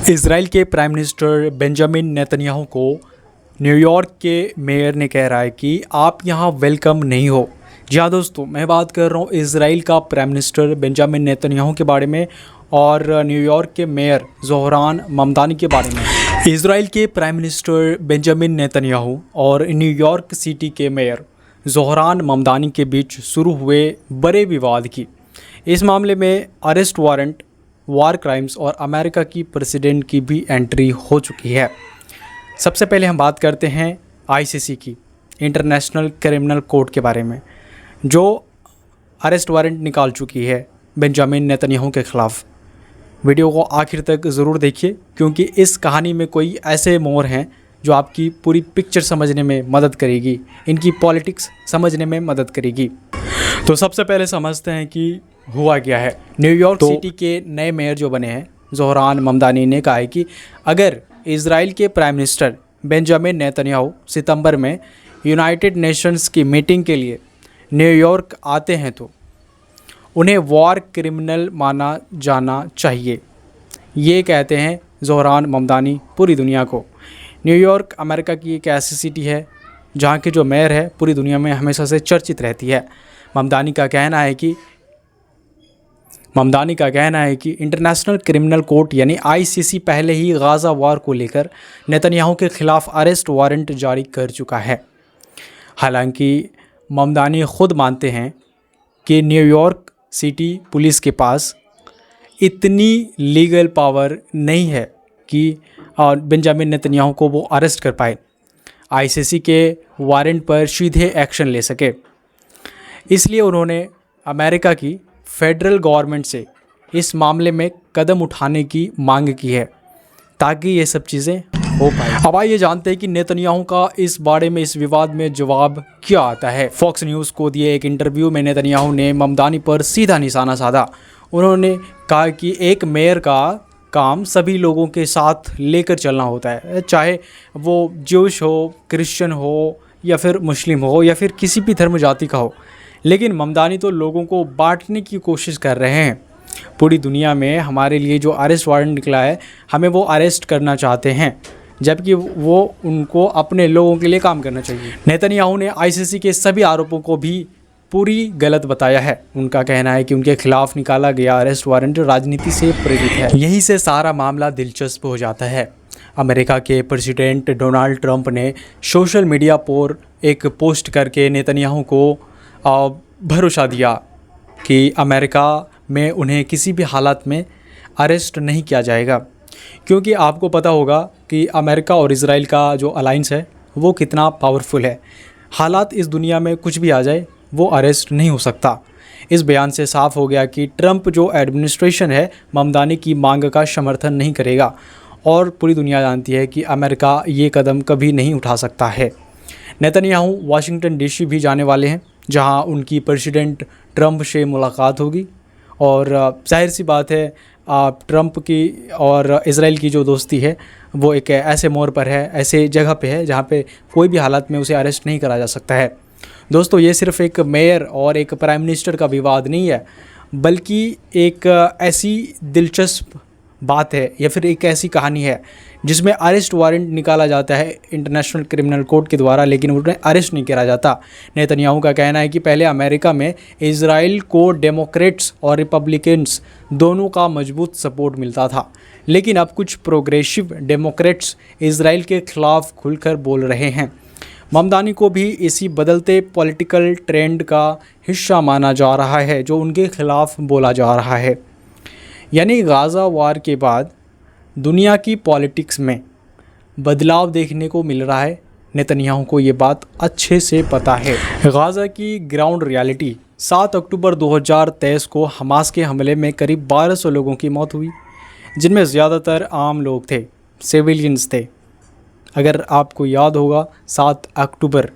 Israel के prime minister Benjamin Netanyahu को New York के मेयर ने कह रहा है कि आप यहाँ वेलकम नहीं हो। जी हाँ दोस्तों, मैं बात कर रहा हूँ इजराइल का प्राइम मिनिस्टर बेंजामिन नेतन्याहू के बारे में और न्यूयॉर्क के मेयर ज़ोहरान ममदानी के बारे में। इजराइल के प्राइम मिनिस्टर बेंजामिन नेतन्याहू और न्यूयॉर्क सिटी के मेयर ज़ोहरान ममदानी के बीच शुरू हुए बड़े विवाद की इस मामले में अरेस्ट वारंट, वार क्राइम्स और अमेरिका की प्रेसिडेंट की भी एंट्री हो चुकी है। सबसे पहले हम बात करते हैं आईसीसी की, इंटरनेशनल क्रिमिनल कोर्ट के बारे में, जो अरेस्ट वारंट निकाल चुकी है बेंजामिन नेतन्याहू के ख़िलाफ़। वीडियो को आखिर तक ज़रूर देखिए क्योंकि इस कहानी में कोई ऐसे मोड़ हैं जो आपकी पूरी पिक्चर समझने में मदद करेगी, इनकी पॉलिटिक्स समझने में मदद करेगी। तो सबसे पहले समझते हैं कि हुआ क्या है। न्यूयॉर्क सिटी के नए मेयर जो बने हैं ज़ोहरान ममदानी ने कहा है कि अगर इजराइल के प्राइम मिनिस्टर बेंजामिन नेतन्याहू सितंबर में यूनाइटेड नेशंस की मीटिंग के लिए न्यूयॉर्क आते हैं तो उन्हें वॉर क्रिमिनल माना जाना चाहिए। ये कहते हैं ज़ोहरान ममदानी पूरी दुनिया को। न्यूयॉर्क अमेरिका की एक ऐसी सिटी है जहाँ के जो मेयर है पूरी दुनिया में हमेशा से चर्चित रहती है। ममदानी का कहना है कि इंटरनेशनल क्रिमिनल कोर्ट यानी आईसीसी पहले ही गाज़ा वार को लेकर नेतन्याहू के ख़िलाफ़ अरेस्ट वारंट जारी कर चुका है। हालांकि ममदानी खुद मानते हैं कि न्यूयॉर्क सिटी पुलिस के पास इतनी लीगल पावर नहीं है कि बेंजामिन नेतन्याहू को वो अरेस्ट कर पाए, आईसीसी के वारंट पर सीधे एक्शन ले सके। इसलिए उन्होंने अमेरिका की फेडरल गवर्नमेंट से इस मामले में कदम उठाने की मांग की है ताकि ये सब चीज़ें हो पाए। अब आइए जानते हैं कि नेतन्याहू का इस बारे में, इस विवाद में जवाब क्या आता है। फॉक्स न्यूज़ को दिए एक इंटरव्यू में नेतन्याहू ने ममदानी पर सीधा निशाना साधा। उन्होंने कहा कि एक मेयर का काम सभी लोगों के साथ लेकर चलना होता है, चाहे वो ज्यूश हो, क्रिश्चियन हो या फिर मुस्लिम हो या फिर किसी भी धर्म जाति का हो। लेकिन ममदानी तो लोगों को बांटने की कोशिश कर रहे हैं। पूरी दुनिया में हमारे लिए जो अरेस्ट वारंट निकला है, हमें वो अरेस्ट करना चाहते हैं, जबकि वो उनको अपने लोगों के लिए काम करना चाहिए। नेतन्याहू ने आईसीसी के सभी आरोपों को भी पूरी गलत बताया है। उनका कहना है कि उनके खिलाफ निकाला गया अरेस्ट वारंट राजनीति से प्रेरित है। यहीं से सारा मामला दिलचस्प हो जाता है। अमेरिका के प्रेसिडेंट डोनाल्ड ट्रंप ने सोशल मीडिया पर एक पोस्ट करके नेतन्याहू को भरोसा दिया कि अमेरिका में उन्हें किसी भी हालत में अरेस्ट नहीं किया जाएगा, क्योंकि आपको पता होगा कि अमेरिका और इजराइल का जो अलाइंस है वो कितना पावरफुल है। हालात इस दुनिया में कुछ भी आ जाए वो अरेस्ट नहीं हो सकता। इस बयान से साफ हो गया कि ट्रंप जो एडमिनिस्ट्रेशन है ममदानी की मांग का समर्थन नहीं करेगा और पूरी दुनिया जानती है कि अमेरिका ये कदम कभी नहीं उठा सकता है। नेतन्याहू वाशिंगटन डीसी भी जाने वाले हैं, जहां उनकी प्रेसिडेंट ट्रंप से मुलाकात होगी और जाहिर सी बात है ट्रंप की और इजराइल की जो दोस्ती है वो एक ऐसे मोड़ पर है, ऐसे जगह पे है जहां पे कोई भी हालत में उसे अरेस्ट नहीं करा जा सकता है। दोस्तों, ये सिर्फ एक मेयर और एक प्राइम मिनिस्टर का विवाद नहीं है, बल्कि एक ऐसी दिलचस्प बात है या फिर एक ऐसी कहानी है जिसमें अरेस्ट वारंट निकाला जाता है इंटरनेशनल क्रिमिनल कोर्ट के द्वारा, लेकिन उन्हें अरेस्ट नहीं करा जाता। नेतन्याहू का कहना है कि पहले अमेरिका में इजराइल को डेमोक्रेट्स और रिपब्लिकन्स दोनों का मजबूत सपोर्ट मिलता था, लेकिन अब कुछ प्रोग्रेसिव डेमोक्रेट्स इजराइल के खिलाफ खुलकर बोल रहे हैं। ममदानी को भी इसी बदलते पॉलिटिकल ट्रेंड का हिस्सा माना जा रहा है जो उनके खिलाफ बोला जा रहा है। यानी गाज़ा वार के बाद दुनिया की पॉलिटिक्स में बदलाव देखने को मिल रहा है। नेतन्याहू को ये बात अच्छे से पता है। गाज़ा की ग्राउंड रियलिटी 7 अक्टूबर 2023 को हमास के हमले में करीब 1200 लोगों की मौत हुई, जिनमें ज़्यादातर आम लोग थे, सिविलियंस थे। अगर आपको याद होगा 7 अक्टूबर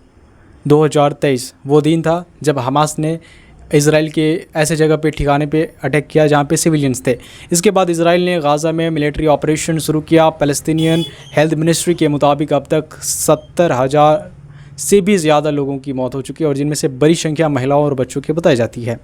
2023 वो दिन था जब हमास ने इजराइल के ऐसे जगह पे, ठिकाने पे अटैक किया जहाँ पे सिविलियंस थे। इसके बाद इजराइल ने गाज़ा में मिलिट्री ऑपरेशन शुरू किया। पैलेस्टीनियन हेल्थ मिनिस्ट्री के मुताबिक अब तक 70,000 से भी ज़्यादा लोगों की मौत हो चुकी है और जिनमें से बड़ी संख्या महिलाओं और बच्चों की बताई जाती है।